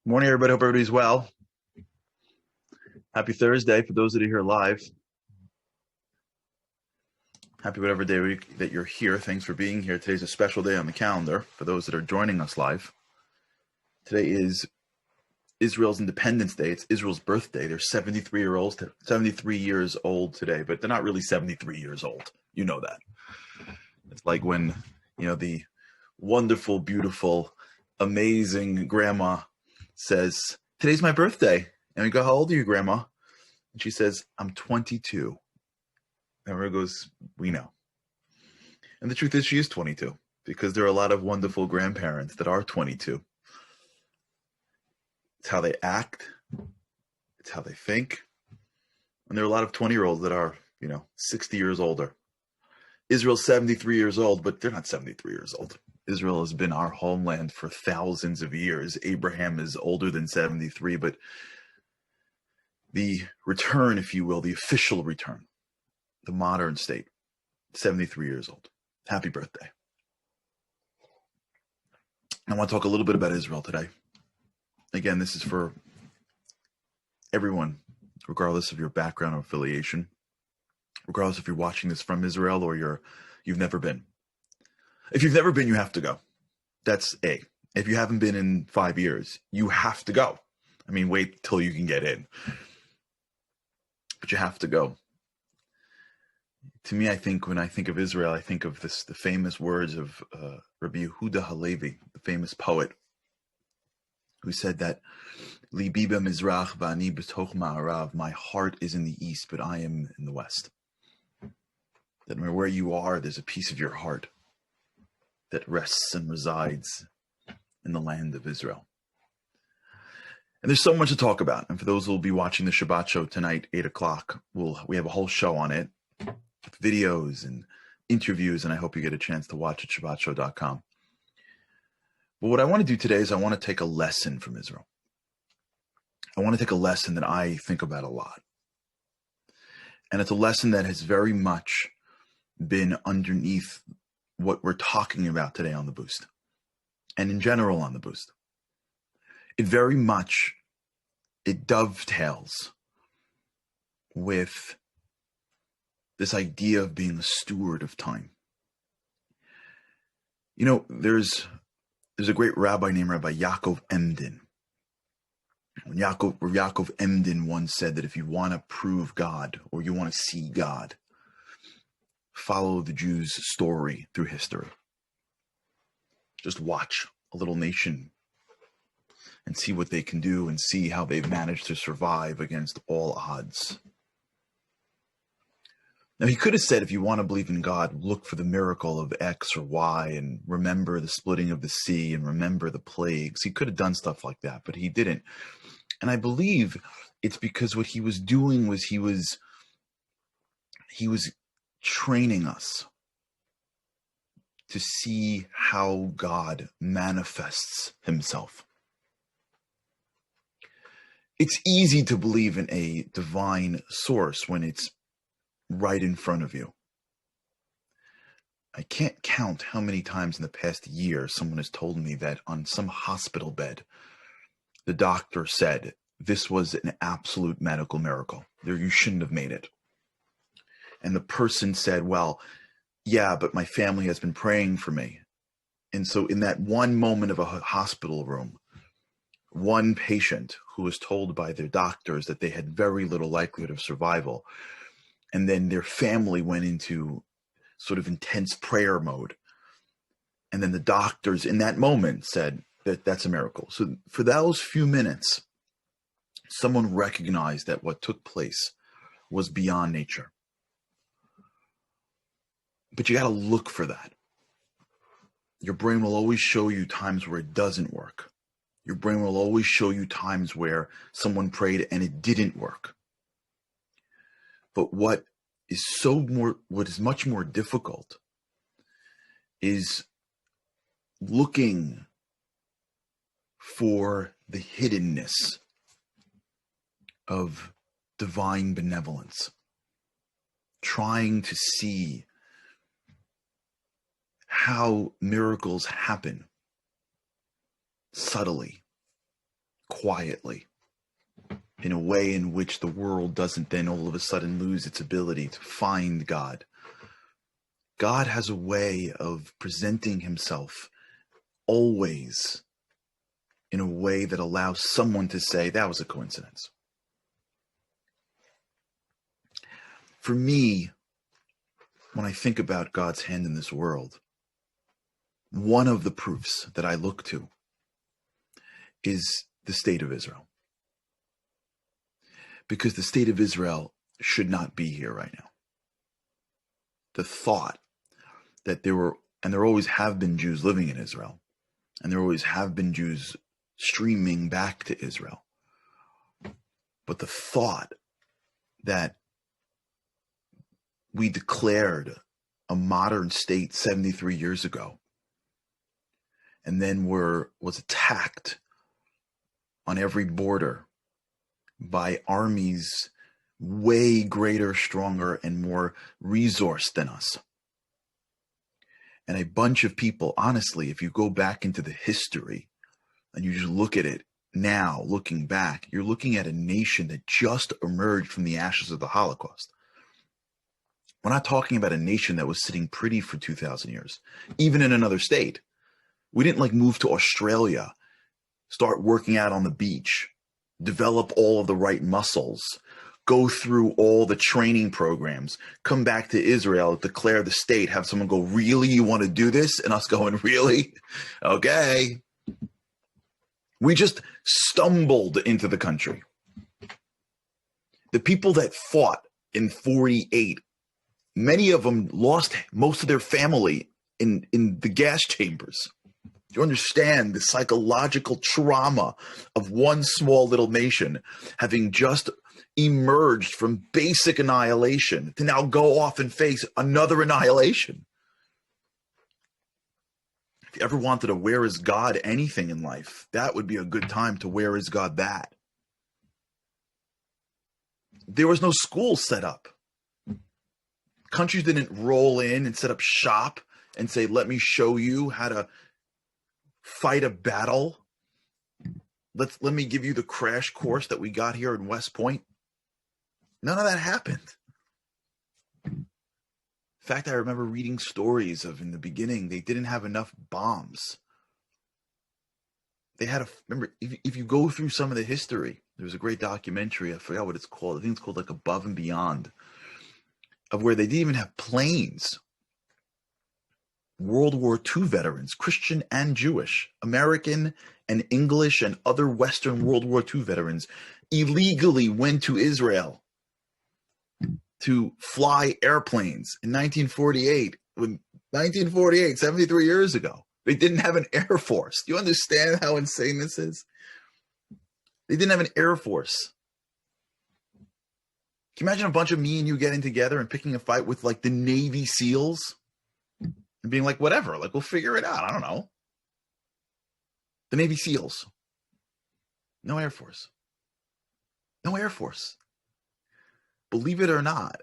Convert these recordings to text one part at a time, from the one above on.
Morning, everybody. Hope everybody's well. Happy Thursday for those that are here live. Happy whatever day week that you're here. Thanks for being here. Today's a special day on the calendar for those that are joining us live. Today is Israel's Independence Day. It's Israel's birthday. They're 73 years old today, but they're not really 73 years old. You know that. It's like when, the wonderful, beautiful, amazing grandma says, "Today's my birthday." And we go, "How old are you, Grandma?" And she says, "I'm 22. And everyone goes, "We know." And the truth is she is 22 because there are a lot of wonderful grandparents that are 22. It's how they act. It's how they think. And there are a lot of 20-year-olds that are, 60 years older. Israel's 73 years old, but they're not 73 years old. Israel has been our homeland for thousands of years. Abraham is older than 73, but the return, if you will, the official return, the modern state, 73 years old. Happy birthday. I want to talk a little bit about Israel today. Again, this is for everyone, regardless of your background or affiliation, regardless if you're watching this from Israel or you've never been. If you've never been, you have to go. That's A. If you haven't been in 5 years, you have to go. I mean, wait till you can get in. But you have to go. To me, I think when I think of Israel, I think of the famous words of Rabbi Yehuda Halevi, the famous poet, who said that Libi b'mizrach v'ani b'toch ma'arav, my heart is in the east, but I am in the west. That where you are, there's a piece of your heart that rests and resides in the land of Israel. And there's so much to talk about. And for those who will be watching the Shabbat show tonight, 8 o'clock, we have a whole show on it with videos and interviews, and I hope you get a chance to watch at shabbatshow.com. But what I want to do today is I want to take a lesson from Israel. I want to take a lesson that I think about a lot. And it's a lesson that has very much been underneath what we're talking about today on The Boost, and in general on The Boost. It dovetails with this idea of being a steward of time. There's a great rabbi named Rabbi Yaakov Emden. Yaakov Emden once said that if you want to prove God or you want to see God, follow the Jews' story through history. Just watch a little nation and see what they can do and see how they've managed to survive against all odds. Now, he could have said, if you want to believe in God, look for the miracle of X or Y and remember the splitting of the sea and remember the plagues. He could have done stuff like that, but he didn't. And I believe it's because what he was doing was he was training us to see how God manifests himself. It's easy to believe in a divine source when it's right in front of you. I can't count how many times in the past year someone has told me that on some hospital bed, the doctor said, this was an absolute medical miracle. You shouldn't have made it. And the person said, well, yeah, but my family has been praying for me. And so in that one moment of a hospital room, one patient who was told by their doctors that they had very little likelihood of survival, and then their family went into sort of intense prayer mode. And then the doctors in that moment said that that's a miracle. So for those few minutes, someone recognized that what took place was beyond nature. But you got to look for that. Your brain will always show you times where it doesn't work. Your brain will always show you times where someone prayed and it didn't work. But what is much more difficult is looking for the hiddenness of divine benevolence, trying to see how miracles happen subtly, quietly, in a way in which the world doesn't then all of a sudden lose its ability to find God. God has a way of presenting himself always in a way that allows someone to say, that was a coincidence. For me, when I think about God's hand in this world, one of the proofs that I look to is the state of Israel. Because the state of Israel should not be here right now. The thought that there were, and there always have been Jews living in Israel, and there always have been Jews streaming back to Israel. But the thought that we declared a modern state 73 years ago, and then was attacked on every border by armies way greater, stronger, and more resourced than us. And a bunch of people, honestly, if you go back into the history and you just look at it now, looking back, you're looking at a nation that just emerged from the ashes of the Holocaust. We're not talking about a nation that was sitting pretty for 2,000 years, even in another state. We didn't move to Australia, start working out on the beach, develop all of the right muscles, go through all the training programs, come back to Israel, declare the state, have someone go, really, you want to do this? And us going, really? Okay. We just stumbled into the country. The people that fought in 48, many of them lost most of their family in the gas chambers. You understand the psychological trauma of one small little nation having just emerged from basic annihilation to now go off and face another annihilation. If you ever wanted to where is God anything in life, that would be a good time to where is God that. There was no school set up. Countries didn't roll in and set up shop and say, let me show you how to fight a battle. Let me give you the crash course that we got here in West Point. None of that happened. In fact, I remember reading stories of in the beginning, they didn't have enough bombs. They had remember, if you go through some of the history, there was a great documentary, I forgot what it's called. I think it's called Above and Beyond, of where they didn't even have planes. World War II veterans, Christian and Jewish, American and English and other Western World War II veterans illegally went to Israel to fly airplanes in 1948. 73 years ago. They didn't have an air force. Do you understand how insane this is? They didn't have an air force. Can you imagine a bunch of me and you getting together and picking a fight with the Navy SEALs? And being like, whatever, we'll figure it out. I don't know. The Navy SEALs. No Air Force. No Air Force. Believe it or not,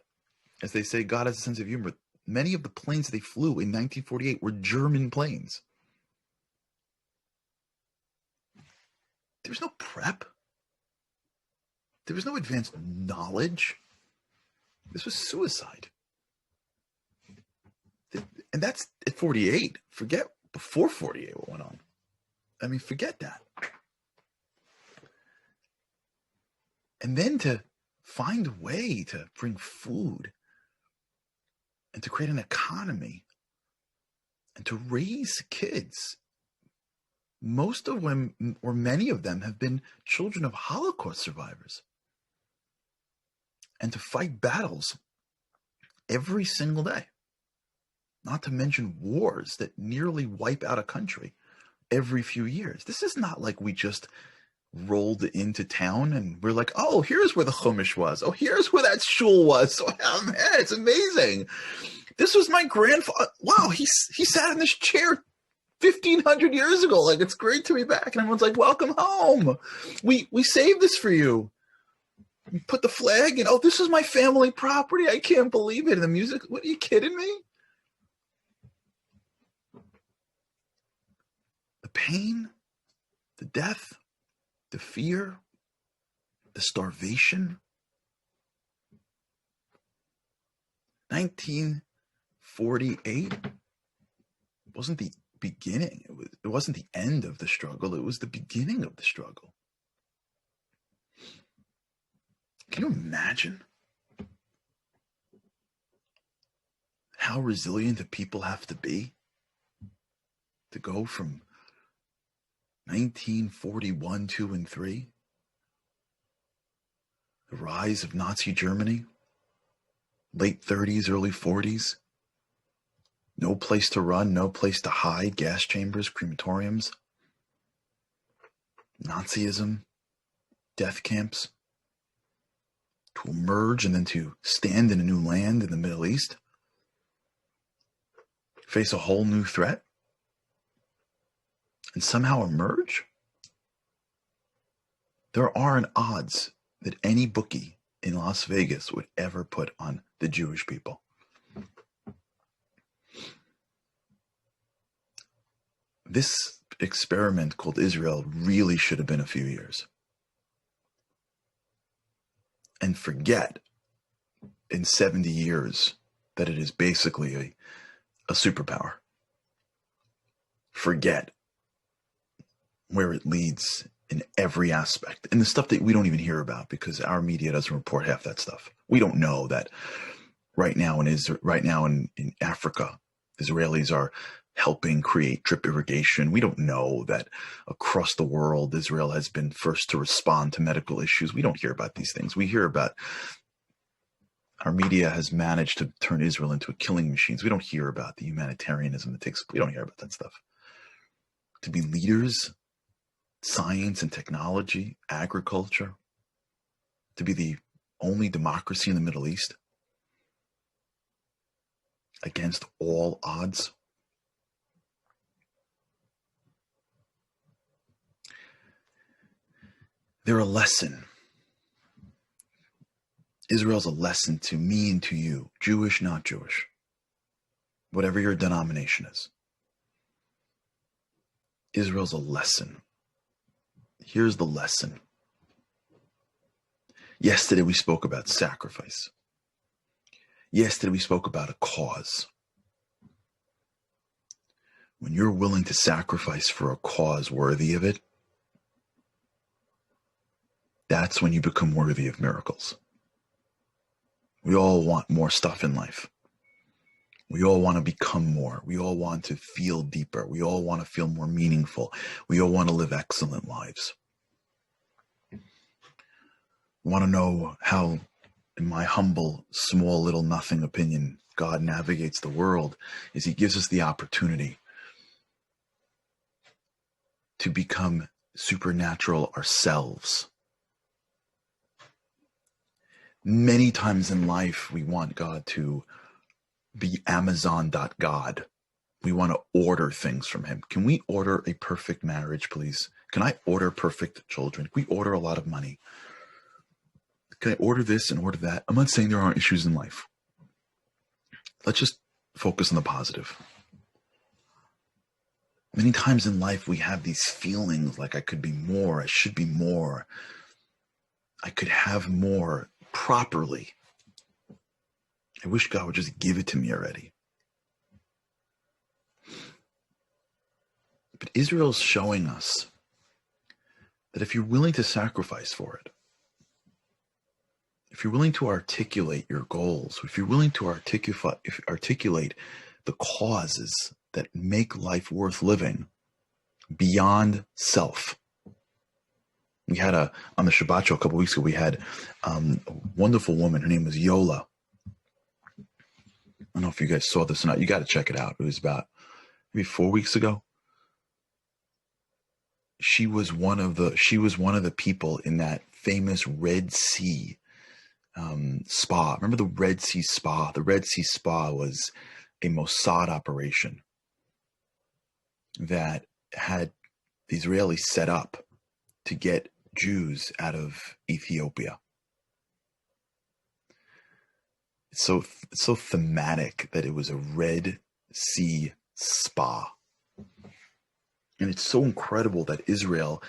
as they say, God has a sense of humor. Many of the planes they flew in 1948 were German planes. There was no prep. There was no advanced knowledge. This was suicide. And that's at 48. Forget before 48 what went on. I mean, forget that. And then to find a way to bring food and to create an economy and to raise kids. Most of them, or many of them, have been children of Holocaust survivors. And to fight battles every single day. Not to mention wars that nearly wipe out a country every few years. This is not like we just rolled into town and we're like, oh, here's where the Chumash was. Oh, here's where that shul was. Oh, man, it's amazing. This was my grandfather. Wow, he sat in this chair 1,500 years ago. It's great to be back. And everyone's like, welcome home. We saved this for you. We put the flag in. Oh, this is my family property. I can't believe it. And the music, what, are you kidding me? The pain, the death, the fear, the starvation. 1948 wasn't the beginning. It wasn't the end of the struggle. It was the beginning of the struggle. Can you imagine how resilient the people have to be to go from 1941, 2, and 3, the rise of Nazi Germany, late 30s, early 40s, no place to run, no place to hide, gas chambers, crematoriums, Nazism, death camps, to emerge and then to stand in a new land in the Middle East, face a whole new threat, and somehow emerge? There aren't odds that any bookie in Las Vegas would ever put on the Jewish people. This experiment called Israel really should have been a few years. And forget in 70 years that it is basically a superpower. Forget where it leads in every aspect. And the stuff that we don't even hear about because our media doesn't report half that stuff. We don't know that right now in Africa, Israelis are helping create drip irrigation. We don't know that across the world, Israel has been first to respond to medical issues. We don't hear about these things. We hear about our media has managed to turn Israel into a killing machine. We don't hear about the humanitarianism that takes place. We don't hear about that stuff. To be leaders, science and technology, agriculture, to be the only democracy in the Middle East against all odds. They're a lesson. Israel's a lesson to me and to you, Jewish, not Jewish, whatever your denomination is. Israel's a lesson. Here's the lesson. Yesterday we spoke about sacrifice. Yesterday we spoke about a cause. When you're willing to sacrifice for a cause worthy of it, that's when you become worthy of miracles. We all want more stuff in life. We all want to become more. We all want to feel deeper. We all want to feel more meaningful. We all want to live excellent lives. Want to know how, in my humble, small, little nothing opinion, God navigates the world is he gives us the opportunity to become supernatural ourselves. Many times in life, we want God to be Amazon.God. We want to order things from him. Can we order a perfect marriage, please? Can I order perfect children? Can we order a lot of money? Can I order this and order that? I'm not saying there aren't issues in life. Let's just focus on the positive. Many times in life, we have these feelings like I could be more, I should be more, I could have more properly. I wish God would just give it to me already. But Israel's showing us that if you're willing to sacrifice for it, if you're willing to articulate your goals, if you're willing to articulate the causes that make life worth living beyond self. We had on the Shabbat show a couple of weeks ago, we had a wonderful woman. Her name was Yola. I don't know if you guys saw this or not. You got to check it out. It was about maybe 4 weeks ago. She was one of the people in that famous Red Sea spa. Remember the Red Sea Spa? The Red Sea Spa was a Mossad operation that had the Israelis set up to get Jews out of Ethiopia. It's so thematic that it was a Red Sea Spa. And it's so incredible that Israel,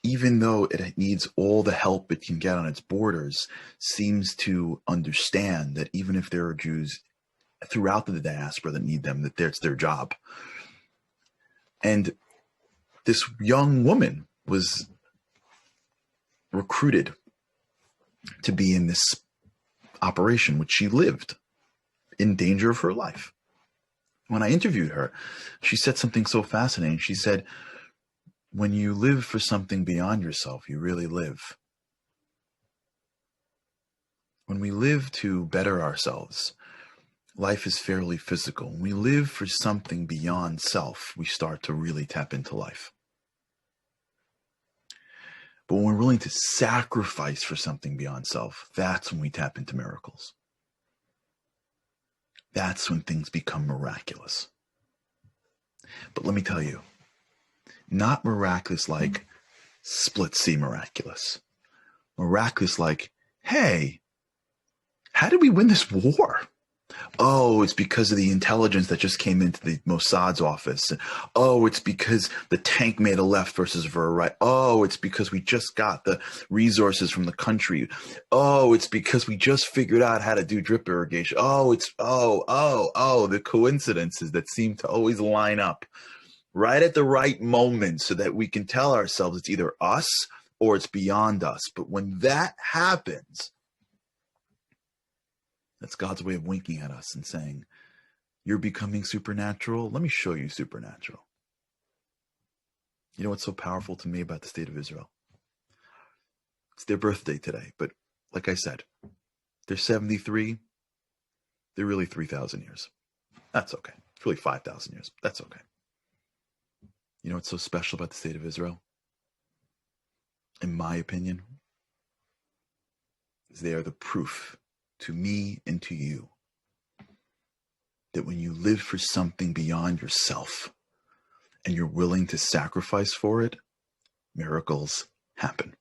even though it needs all the help it can get on its borders, seems to understand that even if there are Jews throughout the diaspora that need them, that it's their job. And this young woman was recruited to be in this operation, which she lived in danger of her life. When I interviewed her, she said something so fascinating. She said, when you live for something beyond yourself, you really live. When we live to better ourselves, life is fairly physical. When we live for something beyond self, we start to really tap into life. But when we're willing to sacrifice for something beyond self, that's when we tap into miracles. That's when things become miraculous. But let me tell you, not miraculous like split C miraculous. Miraculous like, hey, how did we win this war? Oh, it's because of the intelligence that just came into the Mossad's office. Oh, it's because the tank made a left versus a right. Oh, it's because we just got the resources from the country. Oh, it's because we just figured out how to do drip irrigation. Oh, the coincidences that seem to always line up right at the right moment so that we can tell ourselves it's either us or it's beyond us. But when that happens, that's God's way of winking at us and saying, you're becoming supernatural. Let me show you supernatural. You know what's so powerful to me about the state of Israel? It's their birthday today. But like I said, they're 73. They're really 3,000 years. That's okay. It's really 5,000 years. That's okay. You know what's so special about the state of Israel? In my opinion, is they are the proof to me and to you that when you live for something beyond yourself and you're willing to sacrifice for it, miracles happen.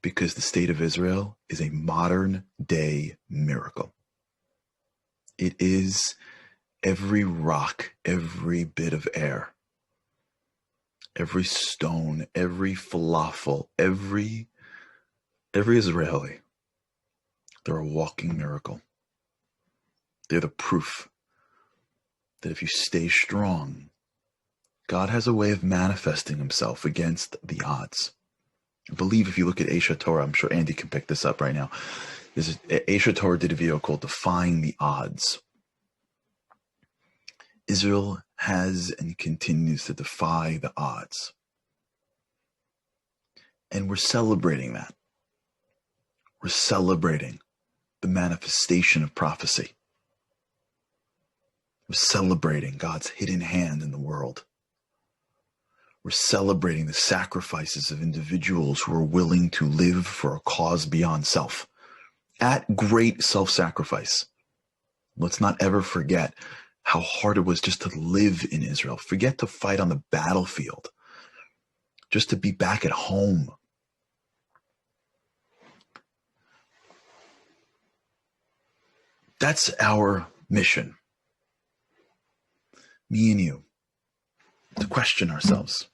Because the state of Israel is a modern day miracle. It is every rock, every bit of air, every stone, every falafel, every Israeli. They're a walking miracle. They're the proof that if you stay strong, God has a way of manifesting himself against the odds. I believe if you look at Aisha Torah, I'm sure Andy can pick this up right now. Aisha Torah did a video called Defying the Odds. Israel has and continues to defy the odds. And we're celebrating that. We're celebrating the manifestation of prophecy. We're celebrating God's hidden hand in the world. We're celebrating the sacrifices of individuals who are willing to live for a cause beyond self, at great self-sacrifice. Let's not ever forget how hard it was just to live in Israel. Forget to fight on the battlefield, just to be back at home. That's our mission. Me and you, to question ourselves,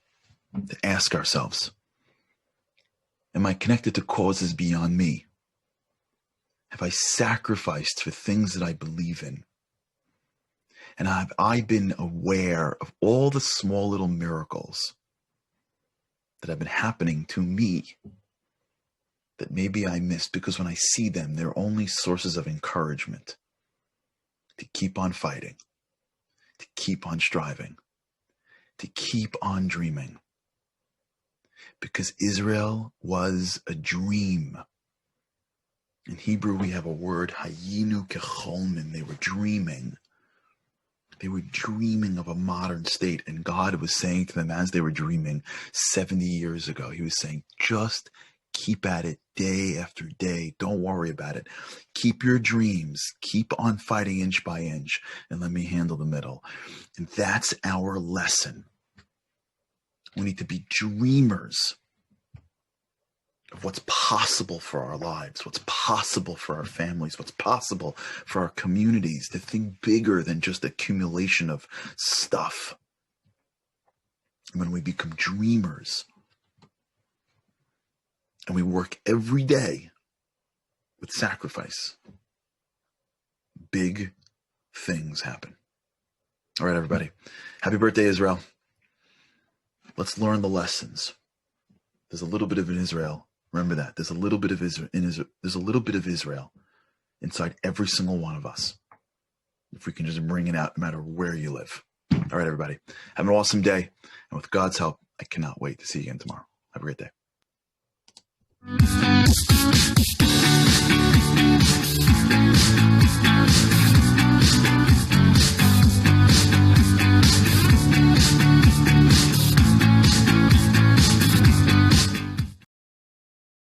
to ask ourselves, am I connected to causes beyond me? Have I sacrificed for things that I believe in? And have I been aware of all the small little miracles that have been happening to me that maybe I missed, because when I see them, they're only sources of encouragement to keep on fighting, to keep on striving, to keep on dreaming. Because Israel was a dream. In Hebrew, we have a word, hayinu kecholmin. They were dreaming. They were dreaming of a modern state. And God was saying to them as they were dreaming 70 years ago, he was saying, just keep at it day after day. Don't worry about it. Keep your dreams. Keep on fighting inch by inch. And let me handle the middle. And that's our lesson. We need to be dreamers of what's possible for our lives, what's possible for our families, what's possible for our communities, to think bigger than just accumulation of stuff. And when we become dreamers, and we work every day with sacrifice, big things happen. All right, everybody. Happy birthday, Israel. Let's learn the lessons. There's a little bit of an Israel. Remember that. There's a little bit of Israel. There's a little bit of Israel inside every single one of us. If we can just bring it out no matter where you live. All right, everybody. Have an awesome day. And with God's help, I cannot wait to see you again tomorrow. Have a great day.